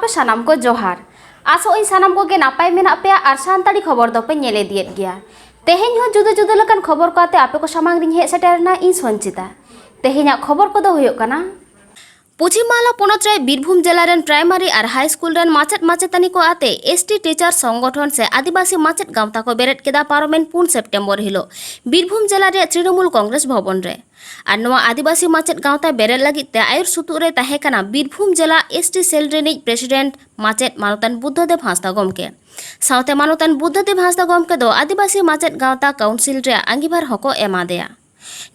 आपे सानाम को जोहार आसो इन सानाम को गे नापाय मेना पे आर सानताड़ी खबर दो पे नेले दिए गया तेहेन हो जुदा जुदा लकन खबर को आते आपे को सामांग रिंग हे सेटेरना इन संचिता तेहेना खबर को दो हुयो कना पुछिमाला पोनत रे बीरभूम जिला रेन प्राइमारी और हाई स्कूल रेन माचेत माचेतानी को आते एसटी टीचर संगठन से आदिवासी माचेत गावता को बेरेट केदा पारमेन 4 सेप्टेम्बर हिलो बीरभूम जिला रे तृणमूल कांग्रेस भवन रे और नवा आदिवासी माचेत गावता बेरेट लगित ते आयुर सुतु रे ताहे कना बीरभूम जिला एसटी सेल रेनिज प्रेसिडेंट माचेत मानोतन बुद्धदेव हांसदा गमके साउते मानोतन बुद्धदेव हांसदा गमके दो आदिवासी माचेत गावता काउंसिल रे आंगीभार हको एमादेया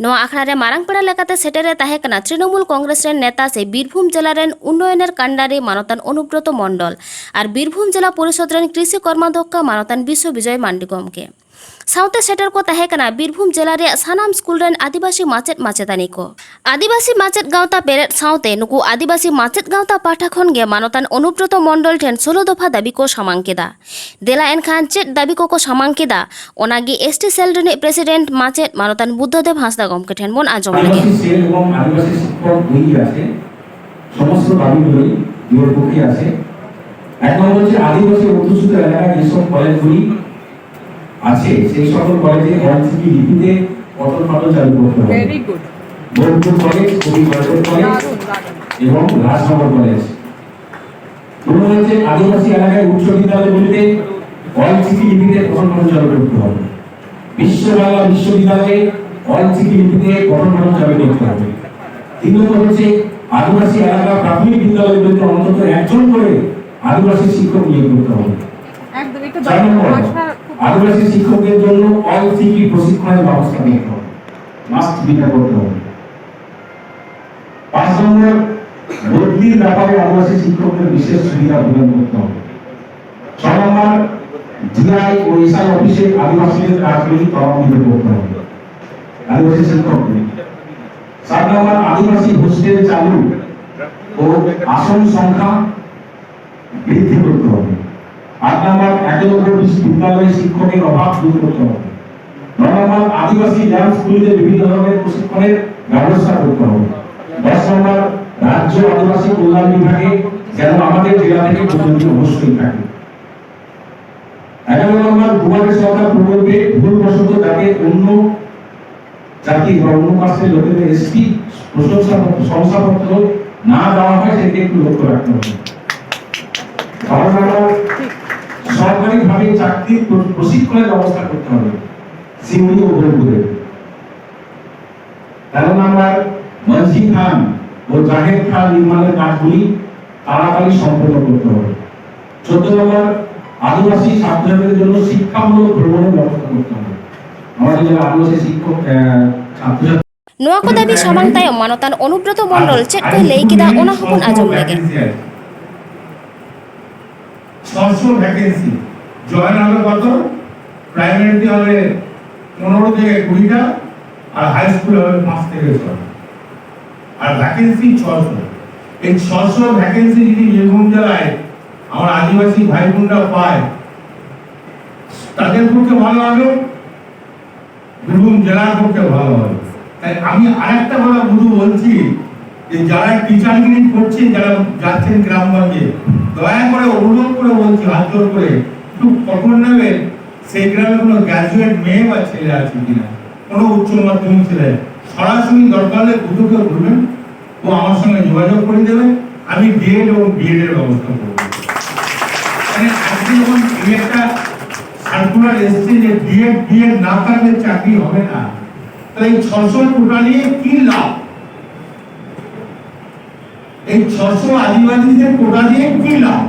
नवा आखड़ा रे मारांग पेड़ा लेकाते सेटेरे ताहे कना तृणमूल कांग्रेस रेन नेता से बीरभूम जिला रेन उन्नयनेर कांडारी मानोतन अनुब्रत मंडल और बीरभूम जिला परिषद रेन कृषि कर्माध्यक्ष मानोतन विश्व विजय मांडी गमके साउते सेटर को ताहे कना बीरभूम जिला रे सानाम स्कूल रेन आदिवासी माचेत माचेतानी को आदिवासी माचेत गावता पेरेट साउते नुकु आदिवासी माचेत गावता पाठा खन गे मानोतन अनुब्रत मंडल ठेन 16 दफा दाबी को सामांग केदा देला एनखान चेत दाबी को सामांग केदा ओनागी एसटी सेल रेन प्रेसिडेंट माचेत मानोतन बुद्धदेव हांसदा गमके ठेन मन आजम लगे सेल এবং আদিবাসী শিক্ষক দুই আছে সমস্ত দাবিগুলোই দুই পক্ষে আছে এক নম্বর হচ্ছে আদিবাসী অধ্যুষিত এলাকায় যেসব কলেজগুলি আছে সেই সকল কলেজে ওয়ানসিপি লিপিতে পঠন পাঠন চালু করতে হবে ভেরি গুড বোলপুর কলেজ কবি কলেজ এবং রাজনগর কলেজ দুই হচ্ছে আদিবাসী এলাকায় উচ্চ বিদ্যালয়গুলিতে ওয়ানসিপি লিপিতে পঠন পাঠন চালু করতে হবে বিশ্ব বাংলা বিশ্ববিদ্যালয়ে ওয়ানসিপি লিপিতে পঠন পাঠন চালু করতে হবে তিন নম্বর হচ্ছে আদিবাসী এলাকা প্রাথমিক বিদ্যালয়গুলিতে অন্তত একজন করে আদিবাসী শিক্ষক নিয়োগ করতে হবে একদম একটু ভাষা আদিবাসী শিক্ষকদের জন্য অল সিকি প্রশিক্ষণের ব্যবস্থা নিতে হবে মাস্ট বিটা করতে হবে 5 নম্বর বদলির ব্যাপারে আদিবাসী শিক্ষকদের বিশেষ সুবিধা প্রদান করতে হবে 6 নম্বর জিআই ও ইসাল অফিসে আদিবাসীদের কাজগুলি ত্বরান্বিত করতে হবে আদিবাসী শিক্ষকদের 7 নম্বর আদিবাসী হোস্টেল চালু ও আসন সংখ্যা বৃদ্ধি করতে হবে 8 নম্বর একলব্য বিদ্যালয়ে শিক্ষকের অভাব দূর করতে হবে 9 নম্বর আদিবাসী ল্যাব স্কুলে বিভিন্ন ধরনের প্রশিক্ষণের ব্যবস্থা করতে হবে 10 নম্বর রাজ্য আদিবাসী কল্যাণ বিভাগে যেন আমাদের জেলা থেকে প্রতিনিধি অবশ্যই থাকে 11 নম্বর দুবারের সরকার প্রকল্পে ভুলবশত যাতে অন্য জাতি বা অন্য কাস্টের লোকেদের এসটি শংসাপত্র না দেওয়া হয় সেটা একটু লক্ষ্য রাখতে হবে সরকারিভাবে চাকরির প্রশিক্ষণের ব্যবস্থা করতে হবে সিউড়ি ও বোলপুরে 13 নম্বর মঞ্জি খান ও জাহেদ খান নির্মাণের কাজগুলি তাড়াতাড়ি সম্পন্ন করতে হবে 14 নম্বর আদিবাসী ছাত্রদের জন্য শিক্ষামূলক ভ্রমণের ব্যবস্থা করতে হবে আমাদের যারা আদিবাসী শিক্ষক ছাত্র নোয়া को दाबी सामांग तायम मानोतन अनुब्रत मंडल चेक को लेई केदा ओना हबन आजम लगे 600 ভ্যাকেন্সি জয়েন হবে কত প্রাইমারিতে হবে 15 থেকে 20টা আর হাই স্কুল হবে 5 থেকে 6 আর ভ্যাকেন্সি 600 এই 600 ভ্যাকেন্সি যদি বীরভূম জেলায় আমার আদিবাসী ভাই বোনরা পায় তাদের পক্ষে ভালো হবে বীরভূম জেলার পক্ষে ভালো হবে তাই আমি আরেকটা কথা বলছি যে যারা টিচারগিরি করছেন যারা যাচ্ছেন গ্রামগঞ্জে দয়া করে অনুরোধ করে বলছি হাত জোর করে একটু খবর নেবেন সেই গ্রামে কোনো গ্র্যাজুয়েট মেয়ে বা ছেলে আছে কিনা কোনো উচ্চ মাধ্যমিক ছেলে সরাসরি দরকার হলে দুটোকে বলবেন ও আমার সঙ্গে যোগাযোগ করে দেবে আমি ডিএড এবং বিএড এর ব্যবস্থা করব মানে আজকে যখন এই একটা সার্কুলার এসছে যে ডিএড বিএড না থাকলে চাকরি হবে না তাহলে এই 600 কোটা নিয়ে কি লাভ এই 600 আদিবাসীদের কোটা দিয়ে কি লাভ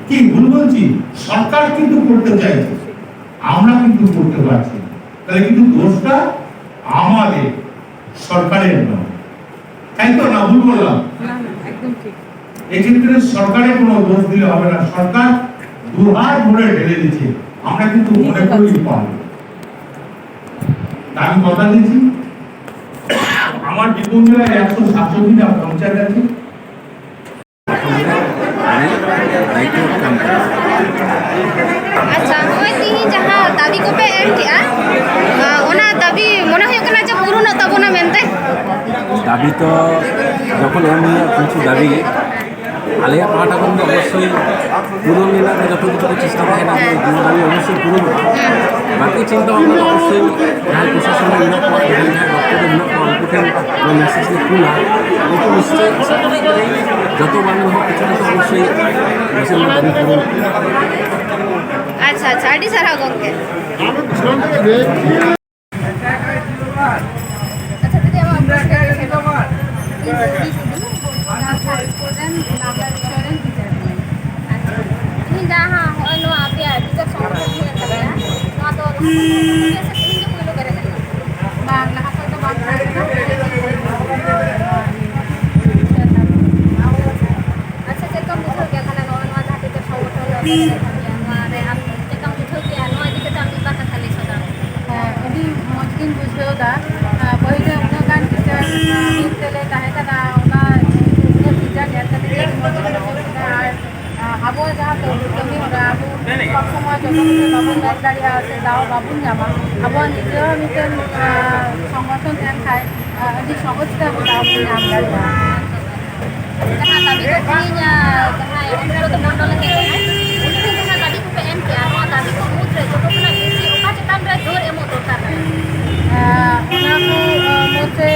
কি ভুল বলছি সরকার কিন্তু করতে চাইছে আমরা কিন্তু করতে পারছি তাহলে কিন্তু দোষটা আমাদের সরকারের নয় তাই তো না ভুল বললাম একদম ঠিক এক্ষেত্রে সরকারের কোনো দোষ দিলে হবে না সরকার দুহাত ভরে ঢেলে দিচ্ছে আমরা কিন্তু মনে করি পাবো আমি কথা দিচ্ছি আমার বীরভূম জেলায় 167টা পঞ্চায়েত আছে अच्छा नय तिही जहां दाबी को पे एम किया ओना दाबी मने होय कना जे पूर्ण तबना मेनते दाबी तो যখন এম কিছু দাবি ᱟᱞᱮᱭᱟᱜ ᱯᱟᱦᱴᱟ ᱠᱷᱚᱱ ᱫᱚ ᱚᱵᱚᱥᱥᱳᱭ ᱯᱩᱨᱚᱱ ᱨᱮᱱᱟᱜ ᱫᱚ ᱡᱚᱛᱚ ᱠᱤᱪᱷᱩ ᱪᱮᱥᱴᱟ ᱛᱟᱦᱮᱱᱟ ᱡᱮ ᱱᱚᱣᱟ ᱫᱟᱵᱤ ᱚᱵᱚᱥᱥᱳᱭ ᱯᱩᱨᱚᱱᱚᱜᱼᱟ ᱵᱟᱹᱠᱤ ᱪᱤᱱᱛᱟᱹ ᱵᱷᱟᱵᱱᱟ ᱫᱚ ᱚᱵᱚᱥᱥᱳᱭ ᱡᱟᱦᱟᱸᱭ ᱯᱨᱚᱥᱟᱥᱚᱱ ᱨᱮ ᱢᱮᱱᱟᱜ ᱠᱚᱣᱟ ᱡᱟᱦᱟᱸᱭ ᱰᱚᱠᱴᱚᱨ ᱨᱮ ᱢᱮᱱᱟᱜ ᱠᱚᱣᱟ ᱩᱱᱠᱩ ᱴᱷᱮᱱ ᱱᱚᱣᱟ ᱢᱮᱥᱮᱡᱽ ᱞᱮ ᱠᱩᱞᱟ ᱩᱱᱠু নিশ্চয়ই আশা করি যত বাংলা হোক কিছু না তো অবশ্যই দেশের দাবি পূরণ अच्छा अच्छा आडी सारा गंगे अच्छा दीदी हम ini jahah hoy no ape bisa songkot ni ta no to biasa ini jo pulu kare kan bang laha ko to bang अच्छा चेकम बुझो के खाना no no jati te songkot lo mare am चेकम बुझो के no adi ke tam ba kata le soda ᱟᱹᱰᱤ ᱢᱚᱡᱽ ᱜᱤᱧ ᱵᱩᱡᱷᱟᱹᱣᱫᱟ ᱯᱟᱹᱦᱤᱞ ᱩᱱᱟᱹᱜ ᱜᱟᱱ ᱴᱤᱪᱟᱨ ᱢᱤᱫ ᱛᱮᱞᱮ ᱛᱟᱦᱮᱸ ᱠᱟᱱᱟ ᱚᱱᱟ ᱩᱱᱟᱹᱜ ᱴᱤᱪᱟᱨ ᱧᱮᱞ ᱠᱟᱛᱮ ᱟᱹᱰᱤ ᱢᱚᱡᱽ ᱤᱧ ᱵᱩᱡᱷᱟᱹᱣ ᱠᱮᱫᱟ ᱟᱨ ᱟᱵᱚᱣᱟᱜ ᱡᱟᱦᱟᱸ ᱠᱟᱹᱢᱤ ᱦᱚᱨᱟ ᱟᱵᱚ ᱥᱚᱵ ᱥᱚᱢᱚᱭ ᱡᱚᱛᱚ ᱠᱤᱪᱷᱩ ᱵᱟᱵᱚᱱ ᱧᱮᱞ ᱫᱟᱲᱮᱭᱟᱜᱼᱟ ᱥᱮ ᱫᱟᱣ ᱵᱟᱵᱚᱱ ᱧᱟᱢᱟ ᱟᱵᱚᱣᱟᱜ ᱱᱤᱡᱮ ᱦᱚᱸ ᱢᱤᱫᱴᱮᱱ ᱥᱚᱝᱜᱚঠᱚᱱ ᱛᱟᱦᱮᱱ ᱠᱷᱟᱡ ᱟᱹᱰᱤ ᱥᱚᱦᱚᱡ ᱛᱮ ᱟᱵᱚ ᱫᱟᱣ ᱵᱚᱱ ᱧᱟᱢ ᱫᱟᱲᱮᱭᱟᱜᱼᱟ जहाँ दाबी को तीन जहाँ उनको तो मंडल है उनके जहाँ दाबी को पे एम किया नो दाबी को मुद्र जो को ना बेसी ओका चेतान रे जोर एमो दरकार ᱚᱱᱟ ᱠᱚ ᱢᱚᱫᱽᱫᱷᱮ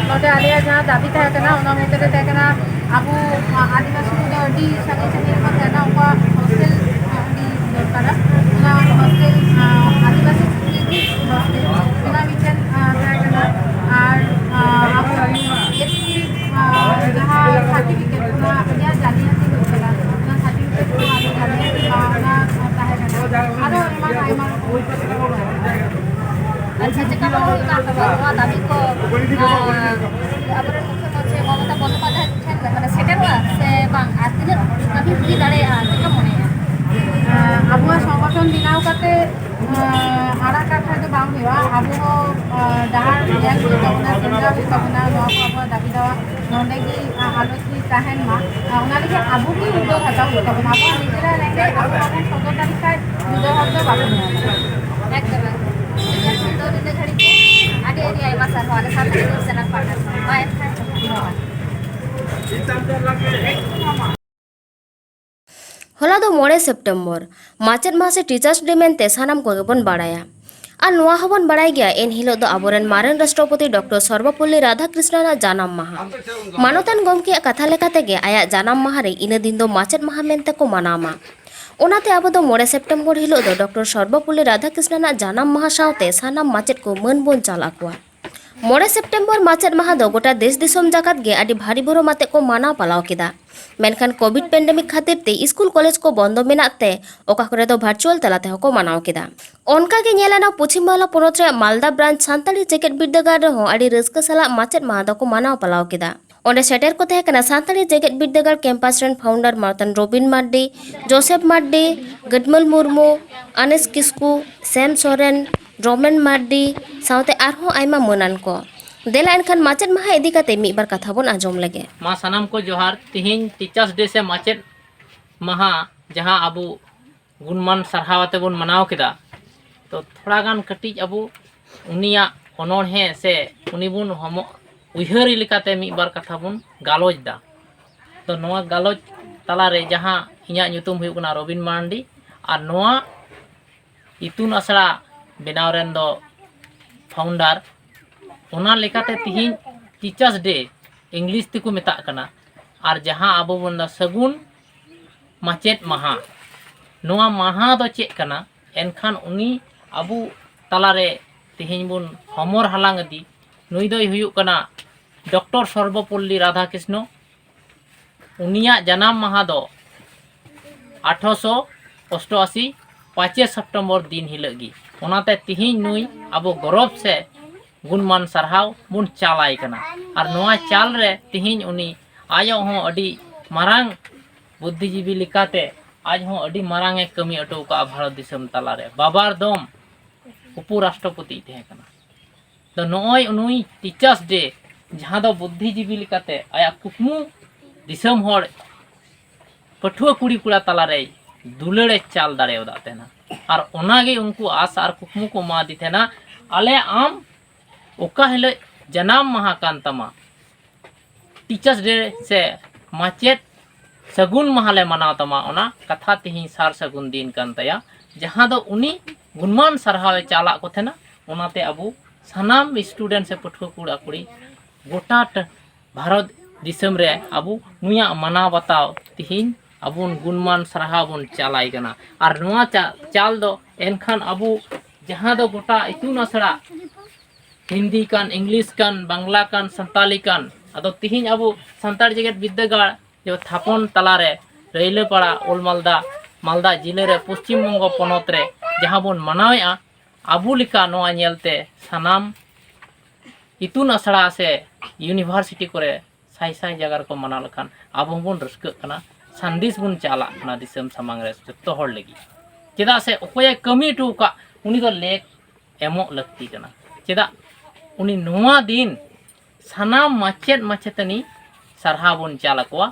ᱱᱚᱰᱮ ᱟᱞᱮᱭᱟᱜ ᱡᱟᱦᱟᱸ ᱫᱟᱵᱤ ᱛᱟᱦᱮᱸ ᱠᱟᱱᱟ ᱚᱱᱟ ᱢᱚᱫᱽᱫᱷᱮ ᱨᱮ ᱛᱟᱦᱮᱸ ᱠᱟᱱᱟ ᱟᱵᱚ ᱟᱹᱫᱤᱵᱟᱹᱥᱤ ᱠᱚᱫᱚ ᱟᱹᱰᱤ ᱥᱟᱺᱜᱤᱧ ᱥᱟᱺᱜᱤᱧ ᱨᱮᱠᱚ ᱛᱟᱦᱮᱱᱟ ᱩᱱᱠᱩᱣᱟᱜ ᱦᱳᱥᱴᱮᱞ ᱟᱹᱰᱤ ᱫᱚᱨᱠᱟᱨᱟ ᱚᱱᱟ ᱦᱳᱥᱴᱮᱞ ᱟᱹᱫᱤᱵᱟᱹᱥᱤ ᱦᱳᱥᱴᱮᱞ ᱚᱱᱟ ᱢᱤᱫᱴᱮᱱ ᱛᱟᱦᱮᱸ ᱠᱟᱱᱟ ᱟᱨ ᱟᱵᱚ ᱮᱥᱥᱤ ᱡᱟᱦᱟᱸ सार्टिफिकेट ᱚᱱᱟ ᱟᱹᱰᱤ ᱡᱟᱹᱞᱤᱭᱟᱹᱛᱤ ᱦᱩᱭᱩᱜ ᱠᱟᱱᱟ ᱚᱱᱟ ᱥᱟर्टिफिकेट ᱠᱚ ᱟᱹᱰᱤ ᱡᱟᱹᱞᱤᱭᱟᱹᱛᱤ ᱚᱱᱟ ᱛᱟᱦᱮᱸ ᱠᱟᱱᱟ ᱟᱨᱚ ᱮᱢᱟᱱ ᱟᱭᱢᱟ अच्छा चेका हो का तो नो दाबी को अबरे मुख्य मंत्री ममता बंदोपाध्याय ठेन माने सेटेरवा से बांग आर तिना दाबी हुई दाड़ेया चेका मनेया ᱟᱵᱚᱣᱟᱜ ᱥᱚᱝᱜᱚᱴᱷᱚᱱ ᱵᱮᱱᱟᱣ ᱠᱟᱛᱮ ᱟᱲᱟᱜ ᱠᱟᱛᱷᱟ ᱫᱚ ᱵᱟᱝ ᱦᱩᱭᱩᱜᱼᱟ ᱟᱵᱚ ᱦᱚᱸ ᱰᱟᱦᱟᱨ ᱧᱮᱞ ᱦᱩᱭᱩᱜ ᱛᱟᱵᱚᱱᱟ ᱪᱮᱸᱜᱷᱟ ᱦᱩᱭᱩᱜ ᱛᱟᱵᱚᱱᱟ ᱱᱚᱣᱟ ᱠᱚ ᱟᱵᱚᱣᱟᱜ ᱫᱟᱵᱤ ᱫᱟᱣᱟ ᱱᱚᱰᱮ ᱜᱮ ᱟᱞᱚᱪᱤ ᱛᱟᱦᱮᱱ ᱢᱟ ᱚᱱᱟ ᱞᱟᱹᱜᱤᱫ ᱟᱵᱚ ᱜᱮ ᱩদ্যোগ ᱦᱟᱛᱟᱣ ᱦᱩᱭᱩᱜ ᱛᱟᱵᱚᱱᱟ ᱟᱵᱚᱣᱟᱜ ᱱᱤᱡᱮᱨᱟᱜ ᱨᱮᱸᱜᱮᱡ ᱟᱵᱚ ᱵᱟᱵᱚᱱ ᱥᱚᱫᱚᱨ ᱫᱟᱲᱮ ᱠᱷᱟᱡ ᱡᱩᱫᱟᱹ ᱦᱚᱲ ᱫᱚ ᱵᱟᱵᱚᱱ ᱧᱟᱢᱟ एकदम एकदम तो निंदे घड़ी को आडी आडी आइमा सर वाले साथ में सेना पार्टनर बाय होला दो 9 सेप्टेम्बर माचेद मासे टीचर्स डे मेनते सानाम को बन बाड़ाया और नोआ हबन बाड़ाय गया एन हिलो दो आबोरेन मारेन राष्ट्रपति डॉक्टर सर्वपल्ली राधाकृष्णन जानाम माहा मानोतान गमके कथा लेकाते गे आया जानाम माहा रे इन दिन दो माचेद माहा मेनते को मनामा ओनाते आबो दो 9 सेप्टेम्बर हिलो दो डॉक्टर सर्वपल्ली राधाकृष्णन जानाम माहा सावते सानाम माचेद को मन बोन चाल आकुआ 9 सेप्टेम्बर माचेद माहा दो गोटा देश दिसोम जाकात गे आडी भारी भरो माते को मानाव पालाव केदा मेनखान कोविड पेंडेमिक खातिर ते स्कूल कॉलेज को बंद मेनाते ओका करे दो वर्चुअल तलाते हको मानाव केदा ओनका गे नेलाना पश्चिम बांग्ला पोनोत रे मालदा ब्रांच सान्ताली जेकेट बिरदागार रे हो आडी रस्का साला माचेद माहा दो को मानाव पालाव केदा ओंडे सेटर को तहे कना सान्ताली जेकेट बिरदागार कैंपास रेन फाउंडर मार्तन रोबिन मार्डी जोसेफ मार्डी गडमल मुर्मू अनेस किस्कू सैम सोरेन रोमेन मार्डी साउते आरहो आइमा मोनान को देला एनखान माचेद माहा इदी काते मी बार कथा बोन आजम लगे मा सानाम को जोहार तिहिन टीचर्स डे से माचेद माहा जहाँ अबू गुणमान सरहावते बोन मनाव केदा तो थोड़ा गान कटिज अबू उनिया अनोढ़े से उनी बुन हम उयहरी लेकाते मी बार कथा बोन गालोज दा तो नोआ गालोज तलारे जहाँ इᱧᱟᱜ ᱧᱩᱛᱩᱢ हुई कना रोबिन मांडी और नोआ इतुन असड़ा बेनाव रेन दो फाउंडर ओना लेकाते तिहिन टीचर्स डे इंग्लिश तेको मेता कना और जहाँ अबो बन सगुन माचेद माहा नोआ माहा दो चेक कना एनखान उनी अबू तलारे तिहिन बुन हमर हालांग दी नुई दोय हुयुक कना डॉक्टर सर्वपल्ली राधाकृष्ण उनिया जनाम माहा दो 1888 5 सेप्टेम्बर दिन हिलगी ओनाते तिहिन नुई अबो गौरव से गुणमान सरहाव बुन चालाय कना और नोआ चाल रे तिहिन उनी आयो हो अडी मारांग बुद्धिजीवी लिकाते आज हो अडी मारांग ए कमी अटो का भारत दिसम तलारे बाबार दम उपराष्ट्रपति तहे कना तो नोय उनुई टीचर्स डे जहां दो बुद्धिजीवी लिकाते आया कुकमु दिसम होड़ पठुआ कुड़ी कुड़ा तलारे दुलड़े चाल दाड़ेव दातेना और ओनागे उनको आस और कुकमु को मा दी थेना आले आम ओका जनाम माहा कान तमा टीचर्स डे से माचेद सगुन महाले मनाव तमा ओना कथा तिहिं सार सगुन दिन कान तया जहां दो उनी गुणमान सरहावे चाला को थेना ओनाते अबु सानाम स्टूडेंट से पठुआ कुड़ा कुड़ी गोटा भारत दिसम रे अबु नुया मनाव बताव तिहिं अबुन गुणमान सरहा बन चालाई कना और नुआ चाल दो एनखान अबु जहां दो गोटा इतुन असड़ा हिंदी कान इंग्लिश कान बांग्ला कान संताली कान अदो तिहिं अबु संताल जगत विद्यागार जो थापन तलारे रैलेपाड़ा ओल मालदा जिले रे पश्चिम बंग पनत रे जहां बन मनावेआ अबु लिका नोआ नेलते सानाम इतुन असड़ा से यूनिवर्सिटी करे साई साई जगह को मना लखान अब बन रस्क कना संदेश बन चाला ना दिसम समांग रे जत्तो हर लगी चेदा से ओकोय कमी टुका उनी दो लेक एमो लगती कना चेदा उनी नोआ दिन सानाम माचेत माचेतनी सरहा बन चाला कोआ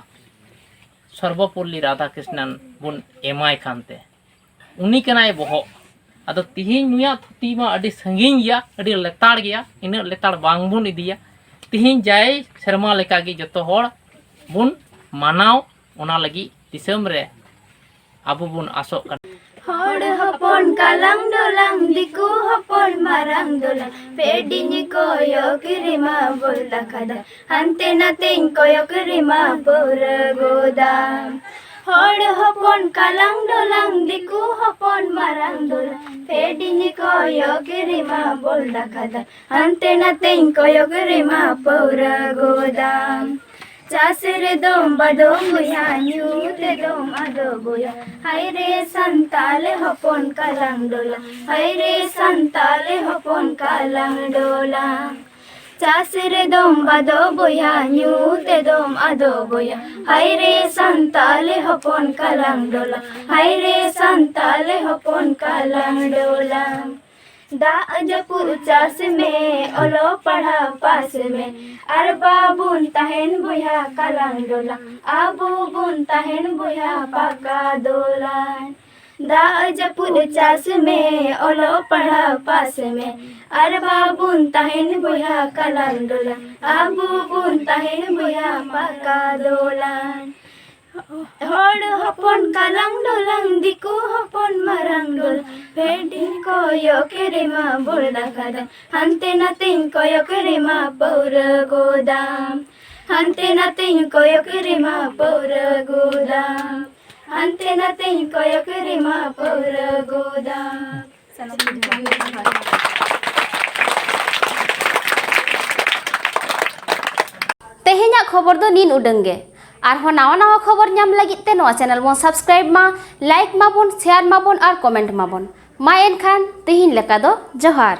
सर्वपल्ली राधाकृष्णन बन एमाय खानते उनी कनाय बहो अदो तिहिं नुया थुती मा अडी संगिन गया अडी लेताड़ गया इन लेताड़ बांग बन इदिया तिहिं जाय शर्मा लेका गी जतो हर बुन मानाव ओना लगी दिसम रे आबु बुन आसो हर हपन कालांग डोलांग दिकु हपन मारांग डोलांग पेडिनी कोयक रिमा बोलता खदा हंते नातें कोयक रिमा पोर गोदाम हर हपन कालांग डोलांग दिकु हपन मारांग डोलांग पेडिनी कोयक रिमा बोलता खदा हंते नातें कोयक रिमा पोर गोदाम चासरे दोम बदोम बुया न्यूते दोम आदो बुया हाय रे संताले हपन कालांग डोला हाय रे संताले हपन कालांग डोला चासरे दोम बदो बुया न्यूते दोम आदो बुया हाय रे संताले हपन कालांग डोला हाय रे संताले हपन कालांग डोला दा जपुर चास में ओलो पढ़ा पास में अर बाबुन तहन बुया कालांग डोला आबू बुन तहन बुया पाका दोलान दा जपुर चास में ओलो पढ़ा पास में अर बाबुन तहन बुया कालांग डोला आबू बुन तहन बुया पाका दोलान हर हपन कालांग डोलांग दिकु हपन मारांग डोल फेडिन कोयक रिमा बोलदा खदा हंते नातें कोयक रिमा पौर गोदाम हंते नातें कोयक रिमा पौर गोदाम हंते नातें कोयक रिमा पौर गोदाम तेहेन्या खबर दो नीन उडंगे आरहो नावा नावा खबर नाम लगित ते नोआ चैनल बन सब्सक्राइब मा लाइक माबोन शेयर माबोन और कमेंट माबोन मा एनखान तेहिन लेका दो जोहार।